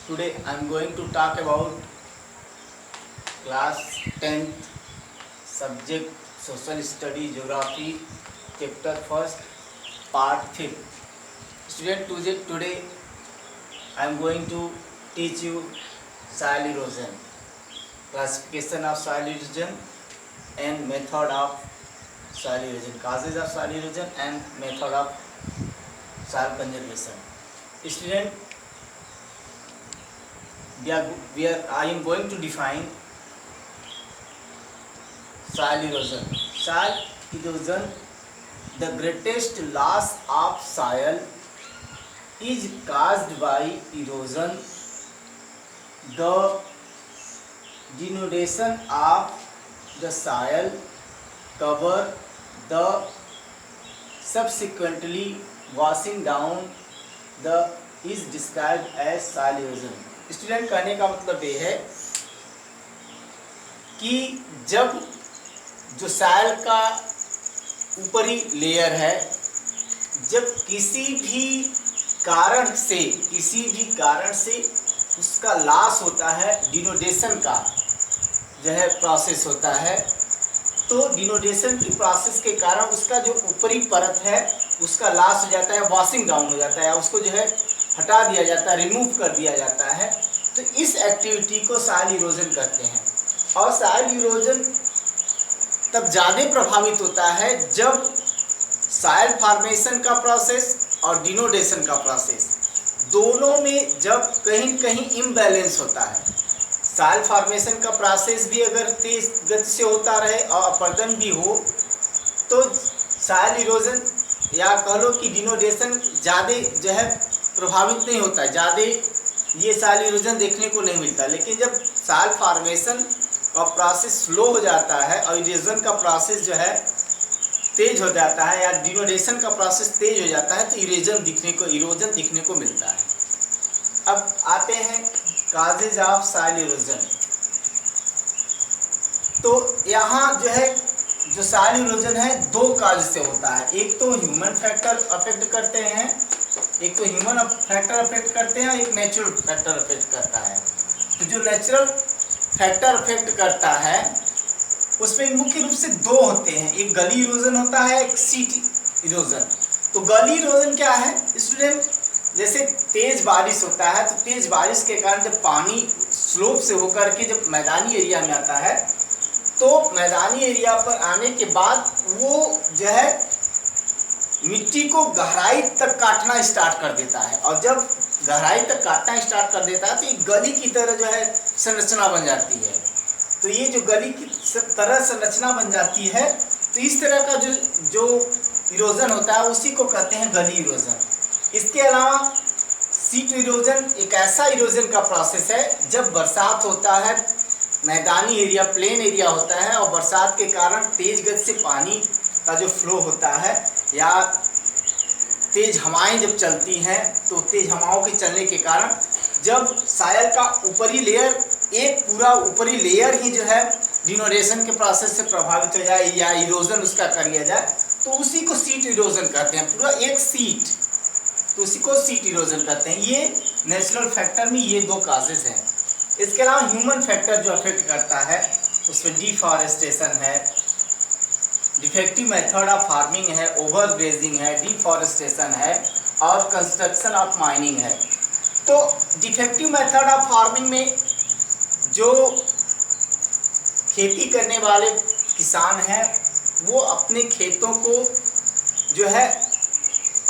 Today I am going to talk about class 10th subject social study geography chapter 1st part 5th. Student, today I am going to teach you soil erosion, classification of soil erosion and method of soil erosion, causes of soil erosion and method of soil conservation. Student, I am going to define soil erosion. Soil erosion, the greatest loss of soil is caused by erosion. The denudation of the soil cover, the subsequently washing down the is described as soil erosion. Student, कहने का मतलब ये है कि जब जो soil का ऊपरी लेयर है, जब किसी भी कारण से उसका लॉस होता है, डिनोडेशन का जो है प्रोसेस होता है, तो डिनोडेशन की प्रोसेस के कारण उसका जो ऊपरी परत है उसका लॉस हो जाता है, वॉशिंग डाउन हो जाता है, उसको जो है हटा दिया जाता है, रिमूव कर दिया जाता है। तो इस एक्टिविटी को सॉइल इरोजन कहते हैं। और सॉइल इरोजन तब ज़्यादा प्रभावित होता है जब सॉइल फॉर्मेशन का प्रोसेस और डिनोडेशन का प्रोसेस दोनों में जब कहीं कहीं इम्बैलेंस होता है। सॉइल फॉर्मेशन का प्रोसेस भी अगर तेज गति से होता रहे और अपरदन भी हो तो सॉइल इरोजन या कह लो कि डिनोडेशन ज़्यादा जो है प्रभावित नहीं होता है, ज़्यादा ये सॉइल इरोजन देखने को नहीं मिलता। लेकिन जब सॉइल फॉर्मेशन और प्रोसेस स्लो हो जाता है और इरोजन का प्रोसेस जो है तेज हो जाता है या डिनोडेशन का प्रोसेस तेज हो जाता है तो इरोजन दिखने को मिलता है। अब आते हैं काजेज ऑफ सॉइल इरोजन। तो यहाँ जो है जो सॉइल इरोजन है दो काज से होता है। एक तो ह्यूमन फैक्टर अफेक्ट करते हैं, एक नेचुरल फैक्टर अफेक्ट करता है। तो जो नेचुरल फैक्टर अफेक्ट करता है उसमें मुख्य रूप से दो होते हैं, एक गली इरोजन होता है, एक सीट इरोजन। तो गली इरोजन क्या है स्टूडेंट? जैसे तेज बारिश होता है तो तेज बारिश के कारण जब पानी स्लोप से होकर के जब मैदानी एरिया में आता है तो मैदानी एरिया पर आने के बाद वो जो है मिट्टी को गहराई तक काटना स्टार्ट कर देता है। और जब गहराई तक काटना स्टार्ट कर देता है तो एक गली की तरह जो है संरचना बन जाती है। तो ये जो गली की तरह संरचना बन जाती है तो इस तरह का जो इरोजन होता है उसी को कहते हैं गली इरोजन। इसके अलावा सीट इरोजन एक ऐसा इरोजन का प्रोसेस है जब बरसात होता है, मैदानी एरिया प्लेन एरिया होता है और बरसात के कारण तेज गति से पानी का जो फ्लो होता है या तेज हवाएं जब चलती हैं तो तेज हवाओं के चलने के कारण जब सॉइल का ऊपरी लेयर, एक पूरा ऊपरी लेयर ही जो है डिनोडेशन के प्रोसेस से प्रभावित हो जाए या इरोजन उसका कर लिया जाए तो उसी को सीट इरोजन कहते हैं। पूरा एक सीट, तो उसी को सीट इरोजन कहते हैं। ये नेचुरल फैक्टर में ये दो काजेज हैं। इसके अलावा ह्यूमन फैक्टर जो अफेक्ट करता है उसमें डिफॉरेस्टेशन है, डिफेक्टिव मेथड ऑफ फार्मिंग है, ओवरग्रेजिंग है, डिफॉरेस्टेशन है और कंस्ट्रक्शन ऑफ माइनिंग है। तो डिफेक्टिव मेथड ऑफ फार्मिंग में जो खेती करने वाले किसान हैं वो अपने खेतों को जो है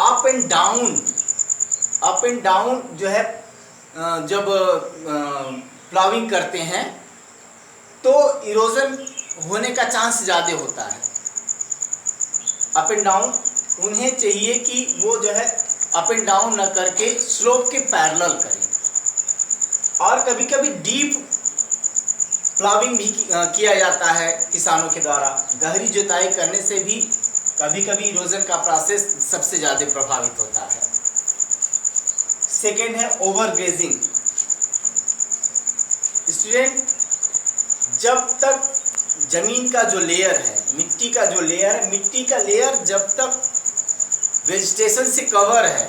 अप एंड डाउन जो है जब प्लाविंग करते हैं तो इरोजन होने का चांस ज़्यादा होता है। अप एंड डाउन उन्हें चाहिए कि वो जो है अप एंड डाउन न करके स्लोप के पैरेलल करें। और कभी कभी डीप प्लाविंग भी किया जाता है किसानों के द्वारा। गहरी जुताई करने से भी कभी कभी इरोजन का प्रोसेस सबसे ज़्यादा प्रभावित होता है। सेकेंड है ओवरग्रेजिंग। स्टूडेंट, जब तक जमीन का जो लेयर है, मिट्टी का लेयर जब तक वेजिटेशन से कवर है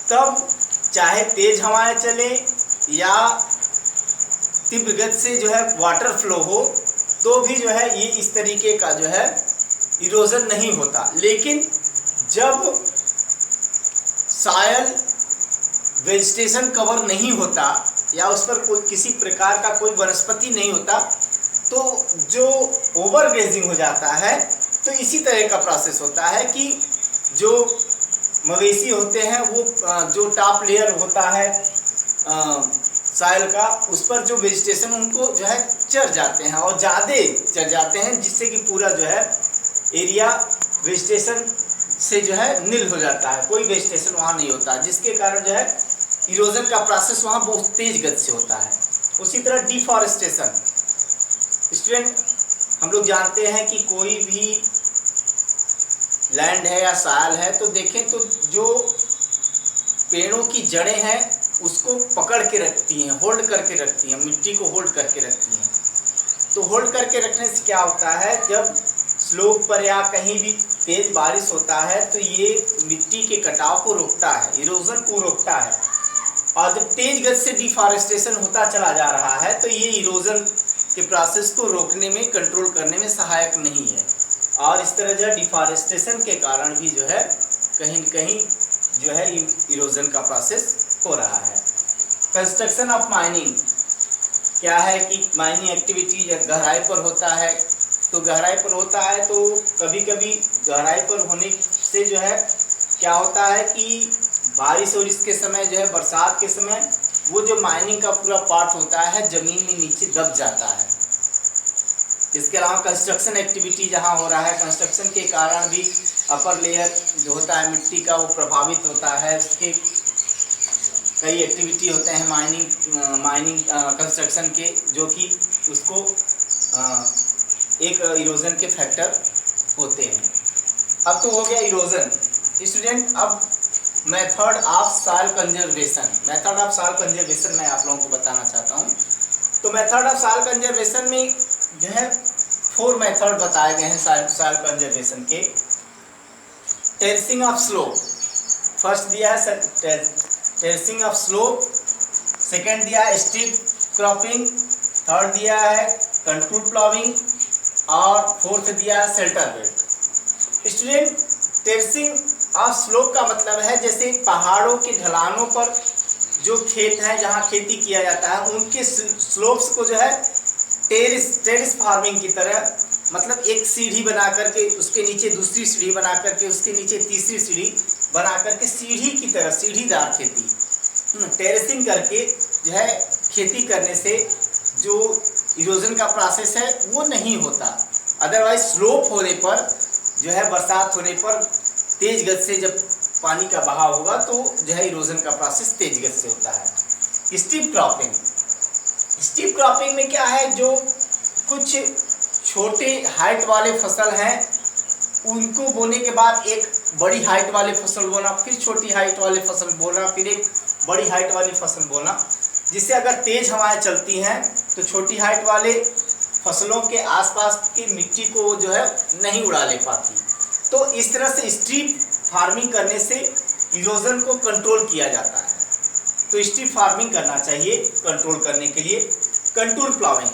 तब चाहे तेज हवाएं चले या तीव्र गति से जो है वाटर फ्लो हो तो भी जो है ये इस तरीके का जो है इरोजन नहीं होता। लेकिन जब सॉइल वेजिटेशन कवर नहीं होता या उस पर कोई किसी प्रकार का कोई वनस्पति नहीं होता तो जो ओवर ग्रेजिंग हो जाता है, तो इसी तरह का प्रोसेस होता है कि जो मवेशी होते हैं वो जो टॉप लेयर होता है सॉइल का, उस पर जो वेजिटेशन उनको जो है चढ़ जाते हैं और ज़्यादा चढ़ जाते हैं, जिससे कि पूरा जो है एरिया वेजिटेशन से जो है नील हो जाता है, कोई वेजिटेशन वहाँ नहीं होता, जिसके कारण जो है इरोजन का प्रोसेस वहाँ बहुत तेज गति से होता है। उसी तरह डिफॉरेस्टेशन, स्टूडेंट हम लोग जानते हैं कि कोई भी लैंड है या सॉइल है तो देखें तो जो पेड़ों की जड़ें हैं उसको पकड़ के रखती हैं, होल्ड करके रखती हैं, मिट्टी को होल्ड करके रखती हैं। तो होल्ड करके रखने से क्या होता है, जब स्लोप पर या कहीं भी तेज बारिश होता है तो ये मिट्टी के कटाव को रोकता है, इरोजन को रोकता है। और जब तेज गति से डिफॉरेस्टेशन होता चला जा रहा है तो ये इरोजन के प्रोसेस को रोकने में, कंट्रोल करने में सहायक नहीं है। और इस तरह जो है डिफॉरेस्टेशन के कारण भी जो है कहीं न कहीं जो है इरोजन का प्रोसेस हो रहा है। कंस्ट्रक्शन ऑफ माइनिंग क्या है कि माइनिंग एक्टिविटी गहराई पर होता है, तो गहराई पर होता है तो कभी कभी गहराई पर होने से जो है क्या होता है कि बारिश और इसके समय जो है बरसात के समय वो जो माइनिंग का पूरा पार्ट होता है ज़मीन में नीचे दब जाता है। इसके अलावा कंस्ट्रक्शन एक्टिविटी जहाँ हो रहा है, कंस्ट्रक्शन के कारण भी अपर लेयर जो होता है मिट्टी का वो प्रभावित होता है। उसके कई एक्टिविटी होते हैं माइनिंग कंस्ट्रक्शन के, जो कि उसको एक इरोजन के फैक्टर होते हैं। अब तो हो गया इरोजन। स्टूडेंट अब method of soil conservation, method of soil conservation मैं आप लोगों को बताना चाहता हूँ। तो मेथड ऑफ सॉइल कंजर्वेशन में जो है 4 मेथड बताए गए हैं सॉइल कंजर्वेशन के। टेरेसिंग ऑफ स्लोप, फर्स्ट दिया है टेरेसिंग ऑफ स्लोप, सेकंड दिया है स्ट्रिप क्रॉपिंग, थर्ड दिया है कंटूर प्लाविंग और फोर्थ दिया है shelter belt. Student terracing of slope का मतलब है जैसे पहाड़ों के ढलानों पर जो खेत हैं जहाँ खेती किया जाता है उनके स्लोप्स को जो है टेरिस फार्मिंग की तरह, मतलब एक सीढ़ी बना करके उसके नीचे दूसरी सीढ़ी बना करके उसके नीचे तीसरी सीढ़ी बना करके सीढ़ी की तरह सीढ़ीदार खेती टेरेसिंग करके जो है खेती करने से जो इरोजन का प्रोसेस है वो नहीं होता। अदरवाइज स्लोप होने पर जो है बरसात होने पर तेज गति से जब पानी का बहाव होगा तो जो है इरोजन का प्रोसेस तेज गति से होता है। स्टीप क्रॉपिंग, स्टीप क्रॉपिंग में क्या है, जो कुछ छोटे हाइट वाले फसल हैं उनको बोने के बाद एक बड़ी हाइट वाले फसल बोना, फिर छोटी हाइट वाले फसल बोना, फिर एक बड़ी हाइट वाली फसल बोना, जिससे अगर तेज हवाएं चलती हैं तो छोटी हाइट वाले फसलों के आसपास की मिट्टी को जो है नहीं उड़ा ले पाती। तो इस तरह से स्ट्रिप फार्मिंग करने से इरोजन को कंट्रोल किया जाता है। तो स्ट्रिप फार्मिंग करना चाहिए कंट्रोल करने के लिए। कंटूर प्लाविंग,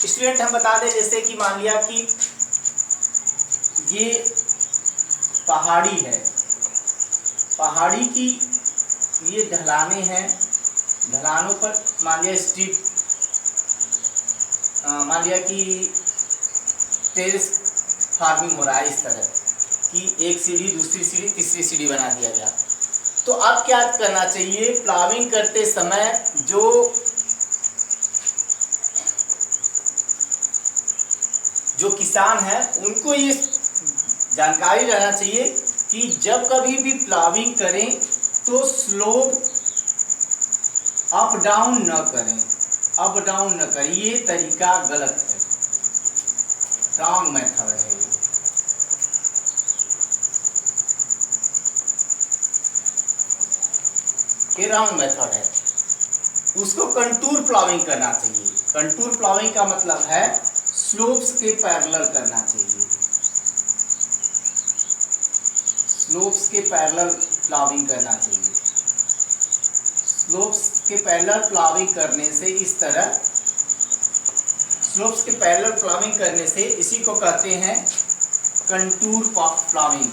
स्टूडेंट हम बता दें जैसे कि मान लिया कि ये पहाड़ी है, पहाड़ी की ये ढलाने हैं, ढलानों पर मान लिया स्ट्रिप, मान लिया कि टेरेस फार्मिंग हो रहा है इस तरह कि एक सीढ़ी दूसरी सीढ़ी तीसरी सीढ़ी बना दिया गया। तो अब क्या करना चाहिए, प्लाविंग करते समय जो किसान है उनको ये जानकारी रहना चाहिए कि जब कभी भी प्लाविंग करें तो स्लोप अप डाउन न करें, अप डाउन न करें, ये तरीका गलत है, रॉन्ग मेथड है ये रॉन्ग मेथड है। उसको कंटूर प्लाविंग करना चाहिए। कंटूर प्लाविंग का मतलब है स्लोप्स के पैरेलल करना चाहिए, स्लोप्स के पैरेलल प्लाविंग करना चाहिए। स्लोप्स के पैरेलल प्लाविंग करने से इस तरह, स्लोप्स के पैरेलल प्लाविंग करने से इसी को कहते हैं कंटूर प्लाविंग।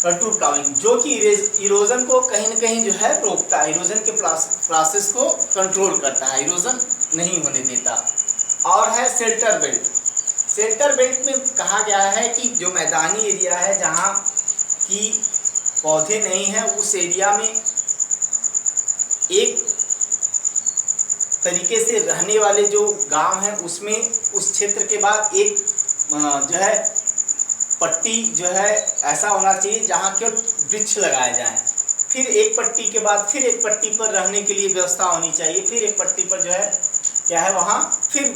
कंटूर प्लाविंग जो कि इरोजन को कहीं न कहीं जो है रोकता है, इरोजन के प्रोसेस को कंट्रोल करता है, इरोजन नहीं होने देता। और है शेल्टर बेल्ट। शेल्टर बेल्ट में कहा गया है कि जो मैदानी एरिया है जहाँ की पौधे नहीं हैं, उस एरिया में एक तरीके से रहने वाले जो गांव हैं उसमें उस क्षेत्र के बाद एक जो है पट्टी जो है ऐसा होना चाहिए जहाँ केवल वृक्ष लगाए जाएं। फिर एक पट्टी के बाद फिर एक पट्टी पर रहने के लिए व्यवस्था होनी चाहिए, फिर एक पट्टी पर जो है क्या है वहाँ फिर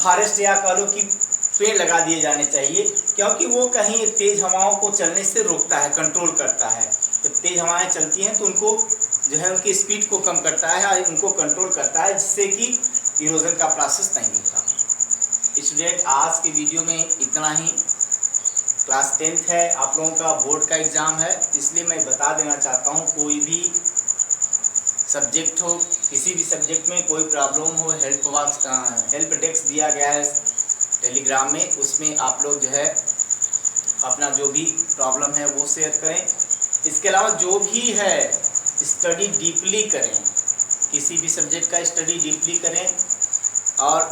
फॉरेस्ट या कह लो कि पेड़ लगा दिए जाने चाहिए, क्योंकि वो कहीं तेज़ हवाओं को चलने से रोकता है, कंट्रोल करता है। जब तेज़ हवाएं चलती हैं तो उनको जो है उनकी स्पीड को कम करता है, उनको कंट्रोल करता है, जिससे कि इरोजन का प्रोसेस नहीं होता। स्टूडेंट आज के वीडियो में इतना ही। क्लास 10th है, आप लोगों का बोर्ड का एग्ज़ाम है, इसलिए मैं बता देना चाहता हूँ कोई भी सब्जेक्ट हो, किसी भी सब्जेक्ट में कोई प्रॉब्लम हो, हेल्प डेस्क दिया गया है टेलीग्राम में, उसमें आप लोग जो है अपना जो भी प्रॉब्लम है वो शेयर करें। इसके अलावा जो भी है स्टडी डीपली करें, किसी भी सब्जेक्ट का स्टडी डीपली करें और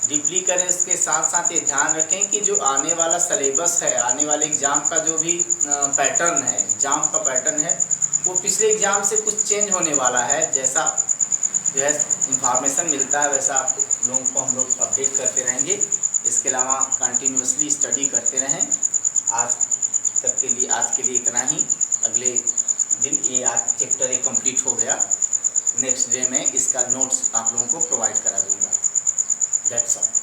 डीपली करें। इसके साथ साथ ये ध्यान रखें कि जो आने वाला सिलेबस है, आने वाले एग्ज़ाम का जो भी पैटर्न है, एग्ज़ाम का पैटर्न है, वो पिछले एग्ज़ाम से कुछ चेंज होने वाला है। जैसा जो है इंफॉर्मेशन मिलता है वैसा आप लोगों को हम लोग अपडेट करते रहेंगे। इसके अलावा कंटिन्यूसली स्टडी करते रहें। आज के लिए इतना ही। अगले दिन ये आज चैप्टर ये कंप्लीट हो गया, नेक्स्ट डे में इसका नोट्स आप लोगों को प्रोवाइड करा दूँगा। That's all.